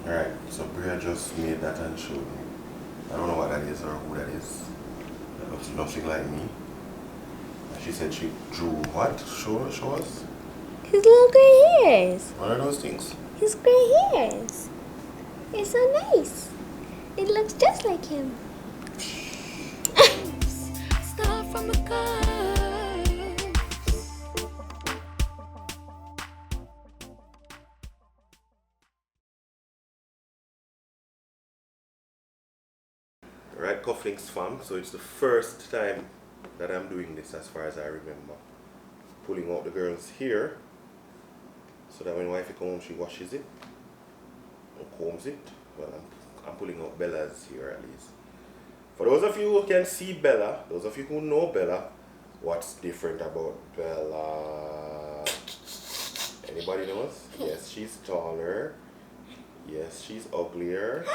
Alright, so Bria just made that and showed me. I don't know what that is or who that is. That looks nothing like me. And she said she drew what? Show us? His little gray hairs. What are those things? His gray hairs. It's so nice. It looks just like him. Start from the curve. Right, cufflinks fam. So it's the first time that I'm doing this as far as I remember. Pulling out the girl's hair so that when wifey comes home she washes it and combs it. Well, I'm pulling out Bella's hair at least. For those of you who can see Bella, those of you who know Bella, what's different about Bella? Anybody knows? Yes, she's taller. Yes, she's uglier.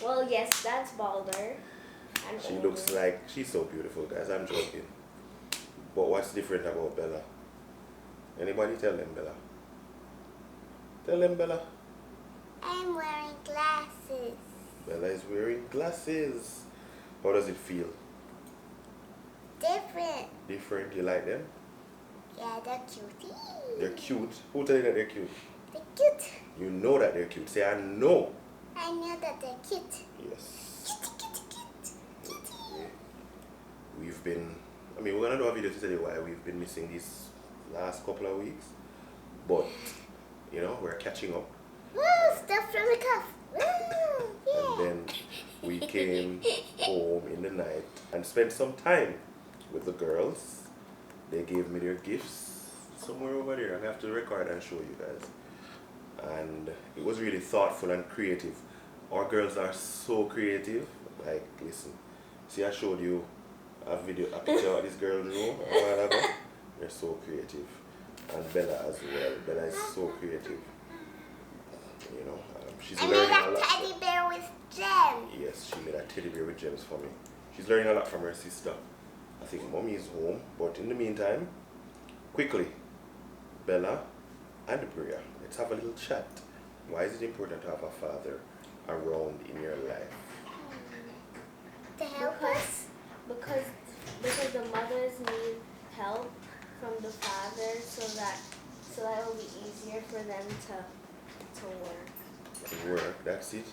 Well, yes, that's balder. And She older. looks like, she's so beautiful, guys. I'm joking. But what's different about Bella? Anybody tell them, Bella? Tell them, Bella. I'm wearing glasses. Bella is wearing glasses. How does it feel? Different. Different? You like them? Yeah, they're cutie. They're cute. Who tell you that they're cute? They're cute. You know that they're cute. Say, I know. I know that they're cute. Yes. Kitty. We've been, we're going to do a video to tell you why we've been missing these last couple of weeks. But, we're catching up. Woo, stuff from the cuff. Woo, yeah. And then we came home in the night and spent some time with the girls. They gave me their gifts somewhere over there. I have to record and show you guys. And it was really thoughtful and creative. Our girls are so creative. Like, listen. See, I showed you a picture of this girl in room a while ago. They're so creative. And Bella as well. Bella is so creative. She's I learning made a a lot. teddy bear with gems. Yes, she made a teddy bear with gems for me. She's learning a lot from her sister. I think mommy is home, but in the meantime, quickly, Bella and Bria, let's have a little chat. Why is it important to have a father around in your life? To help us. Because the mothers need help from the father so that it will be easier for them to work. To work, that's it.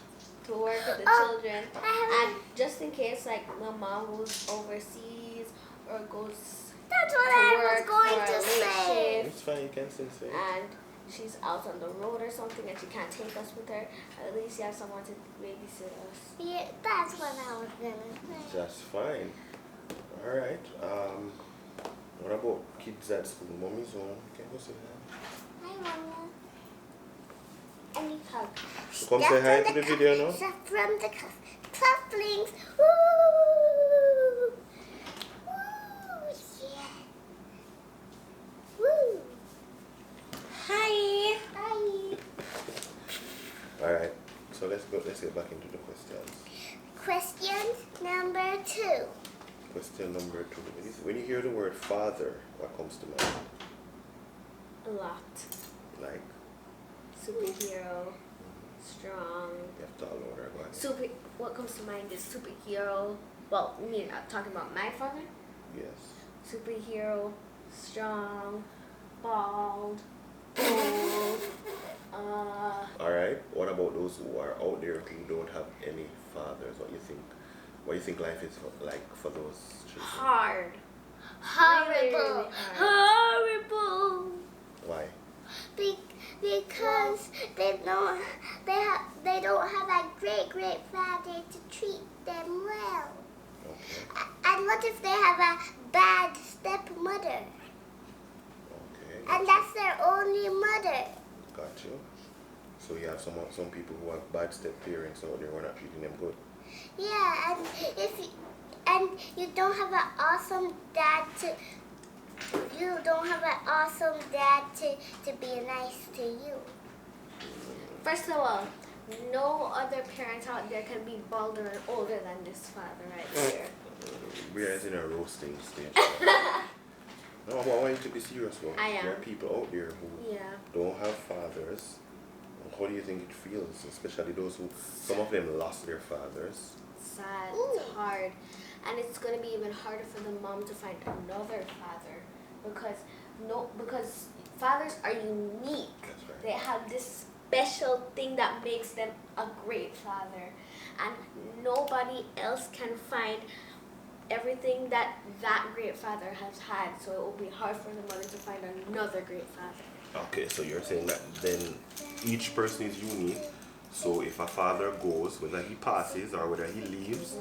To work with the Oh, children. I And just in case like my mom goes overseas or goes That's what to I was work going for a to late say. shift It's fine, you can still say it. and she's out on the road or something and she can't take us with her, at least you have someone to babysit us. Yeah, that's what I was gonna say. That's fine. Alright, what about kids at school? Mommy's home. Can you go say hi? Hi, Mama. I need hug. So come say hi to the video now. Stuff from the cufflinks. Woo! Woo! Yeah. Woo! Hi. Hi. Alright, so let's get back into the questions. Question number 2. Question number 2. When you hear the word father, what comes to mind? A lot. Like, Superhero. Strong. you have to all order, go ahead. What comes to mind is superhero. Well, I'm talking about my father. Yes. Superhero, strong, bald, old. Alright, what about those who are out there who don't have any fathers? What do you think life is like for those children? Hard. Horrible. Really Horrible. Why? Because they don't have a great father to treat them well. Okay. And what if they have a bad stepmother? Okay. And that's their only mother. Got you. So you have some people who have bad step parents out there who are not treating them good. Yeah, and you don't have an awesome dad to be nice to you. First of all, no other parent out there can be balder and older than this father right here. We are in a roasting stage. No, but I want you to be serious though. I am. There are people out there who Yeah. don't have fathers, How do you think it feels, especially those who, some of them lost their fathers? Sad, it's hard. And it's going to be even harder for the mom to find another father because fathers are unique. That's right. They have this special thing that makes them a great father. And nobody else can find everything that great father has had. So it will be hard for the mother to find another great father. Okay, so you're saying that then each person is unique. So if a father goes, whether he passes or whether he leaves,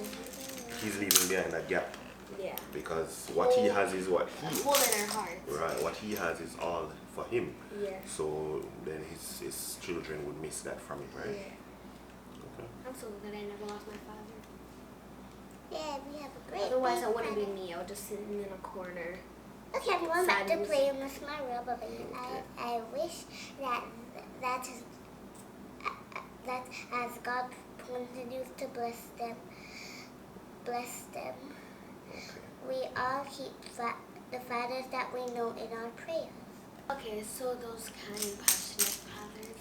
he's leaving behind a gap. Yeah. Because what he has is what A he hole in her heart. right. What he has is all for him. Yeah. So then his children would miss that from him, right? Yeah. Okay. I'm so glad I never lost my father. Yeah, we have a great Otherwise, big I wouldn't be father. me. I would just sitting in a corner. Okay, I'm going back to Sad playing with my rubber band. I wish that as God continues to bless them, Okay. we all keep the fathers that we know in our prayers. Okay, so those kind, passionate fathers.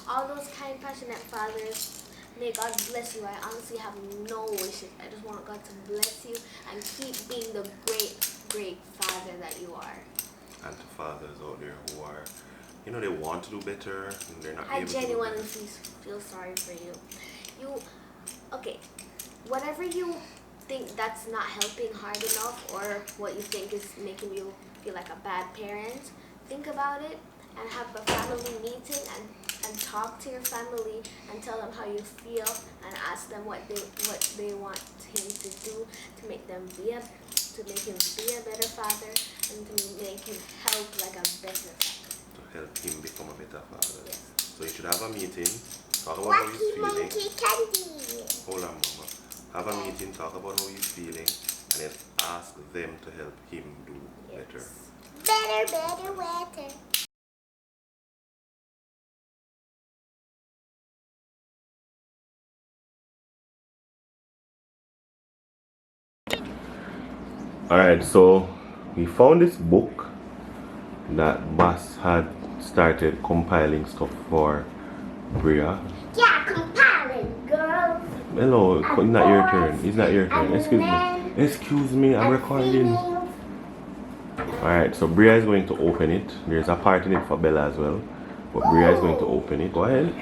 All those kind, passionate fathers, may God bless you. I honestly have no wishes. I just want God to bless you and keep being the great father that you are. And to fathers out there who are, they want to do better and they're not I able to do genuinely better. feel sorry for you. Okay, whatever you think that's not helping hard enough or what you think is making you feel like a bad parent, think about it and have a family meeting and talk to your family and tell them how you feel and ask them what they want him to do to make him be a better father and to make him help like a better father. To help him become a better father. Yes. So you should have a meeting, talk about how he's Wacky feeling. monkey candy. Hold on, mama. Have a meeting, talk about how he's feeling, and then ask them to help him do better. Better, wetter. Alright, so we found this book that Bass had started compiling stuff for Bria. Yeah, compiling, girls. Hello, it's not your turn. It's not your turn. Excuse me. Excuse me, I'm recording. Alright, so Bria is going to open it. There's a part in it for Bella as well. But Bria is going to open it. Go ahead.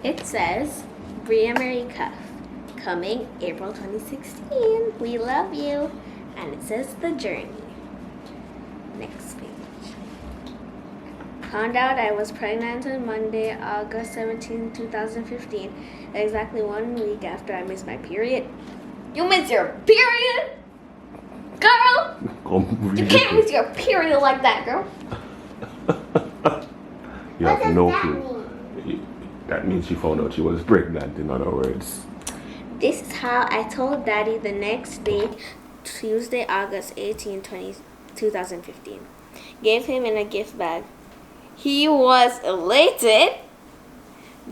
It says, Bria Marie Cuff, coming April 2016. We love you. And it says The Journey. Next page. Found out I was pregnant on Monday, August 17, 2015, exactly 1 week after I missed my period. You missed your period? Girl! You can't miss your period like that, girl. You have no clue. That means she found out she was pregnant, in other words. This is how I told Daddy the next day, Tuesday, August 18, 2015. Gave him in a gift bag. He was elated.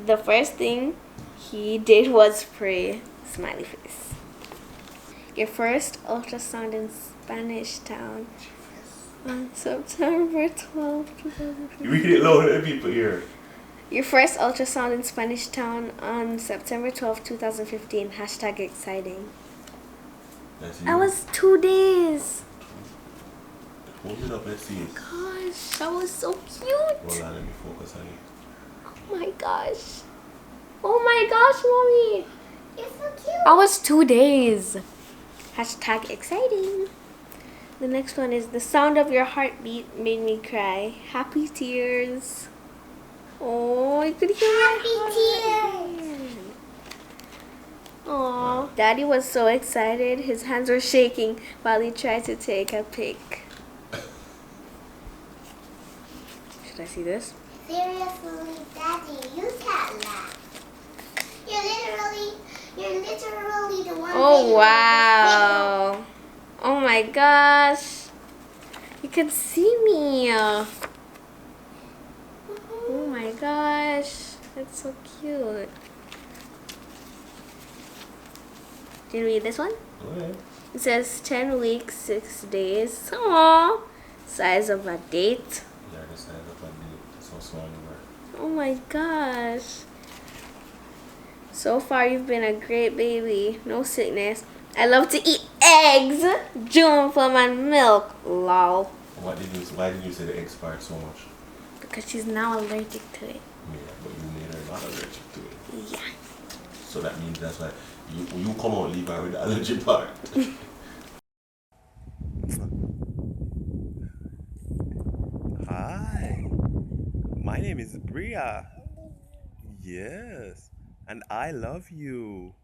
The first thing he did was pray. Smiley face. Your first ultrasound in Spanish Town on September 12, 2015. You read it loud, let people hear. Your first ultrasound in Spanish Town on September 12, 2015. Hashtag exciting. That was 2 days. Hold it up, let's see it. Gosh, that was so cute. Hold on, let me focus on it. Oh my gosh. Oh my gosh, mommy. You're so cute. That was 2 days. Hashtag exciting. The next one is the sound of your heartbeat made me cry. Happy tears. Oh, you could hear my Happy heart. Aw. Daddy was so excited. His hands were shaking while he tried to take a pic. Should I see this? Seriously, Daddy, you can't laugh. You're literally the one. Oh, wow. Oh my gosh. You can see me. Oh my gosh. That's so cute. Did you read this one? Okay. It says 10 weeks, 6 days. Aww. size of a date. Yeah, the size of a date. So small you were. Oh my gosh. So far, you've been a great baby. No sickness. I love to eat eggs. June plum and milk. Lol. Why did you say the eggs part so much? Because she's now allergic to it. Yeah, but you made her not allergic to it. Yeah. So that means that's why you come out leave her with the allergy part. Hi, my name is Bria. Yes, and I love you.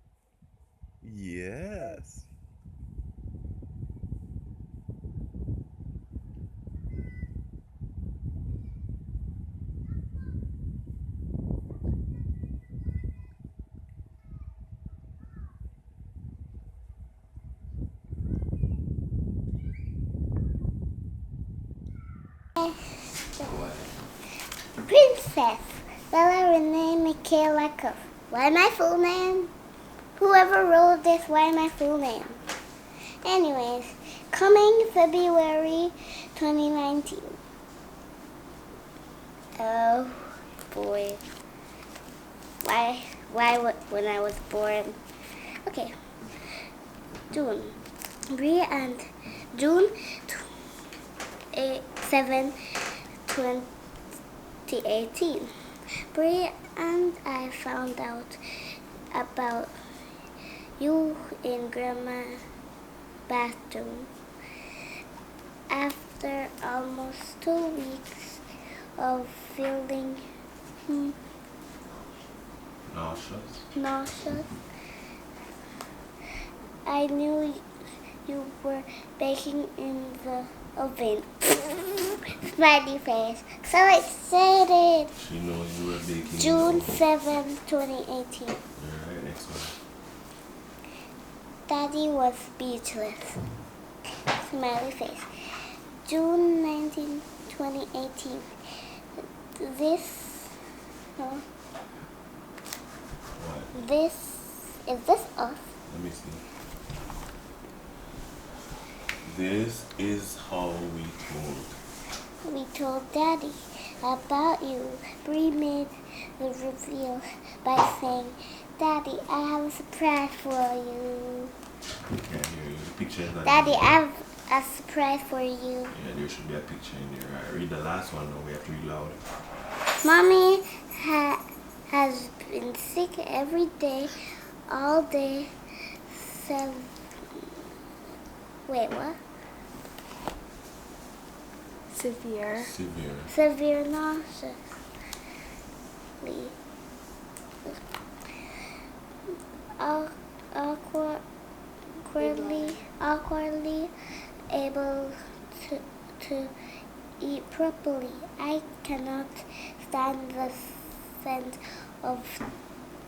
Yes. Princess Bella Renee Michaela Cuff. Why my full name? Whoever wrote this, why my full name? Anyways, coming February 2019. Oh boy. Why when I was born? Okay. June. Brie and June 7, 2018. Brie and I found out about you in Grandma's bathroom after almost 2 weeks of feeling nauseous. I knew you were baking in the oven. Smiley face. So excited. She knows you were baking. June 7, 2018. Alright, next one. Daddy was speechless. Smiley face. June 19, 2018. What? Is this us? Let me see. This is how We told Daddy about you. Bree made the reveal by saying, Daddy, I have a surprise for you. Can't hear you. The picture is not Daddy, in I have a surprise for you. Yeah, there should be a picture in there. Alright, read the last one now. We have to read loud. Mommy has been sick every day, all day. Wait, what? Severe nauseous. Awkwardly able to eat properly. I cannot stand the scent of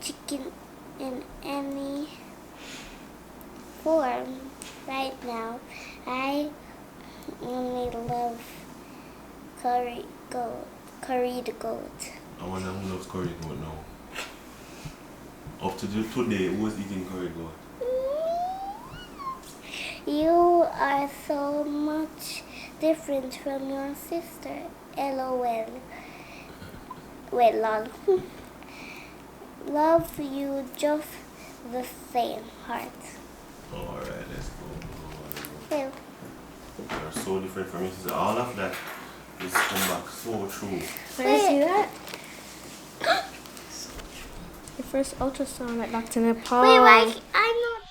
chicken in any form right now. I only love curried goat. I wonder who loves curry goat now. Up to today, who was eating curry goat? You are so much different from your sister. LOL. Wait, lol. Love you just the same, heart. Alright, let's go. Well, You are so different from your sister. All of that is come back so true. Can I see that? Your first ultrasound at Dr. Nepal. wait, why? I'm not.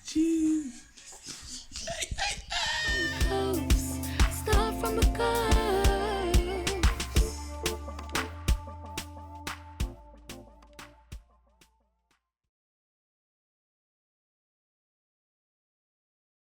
Jeez.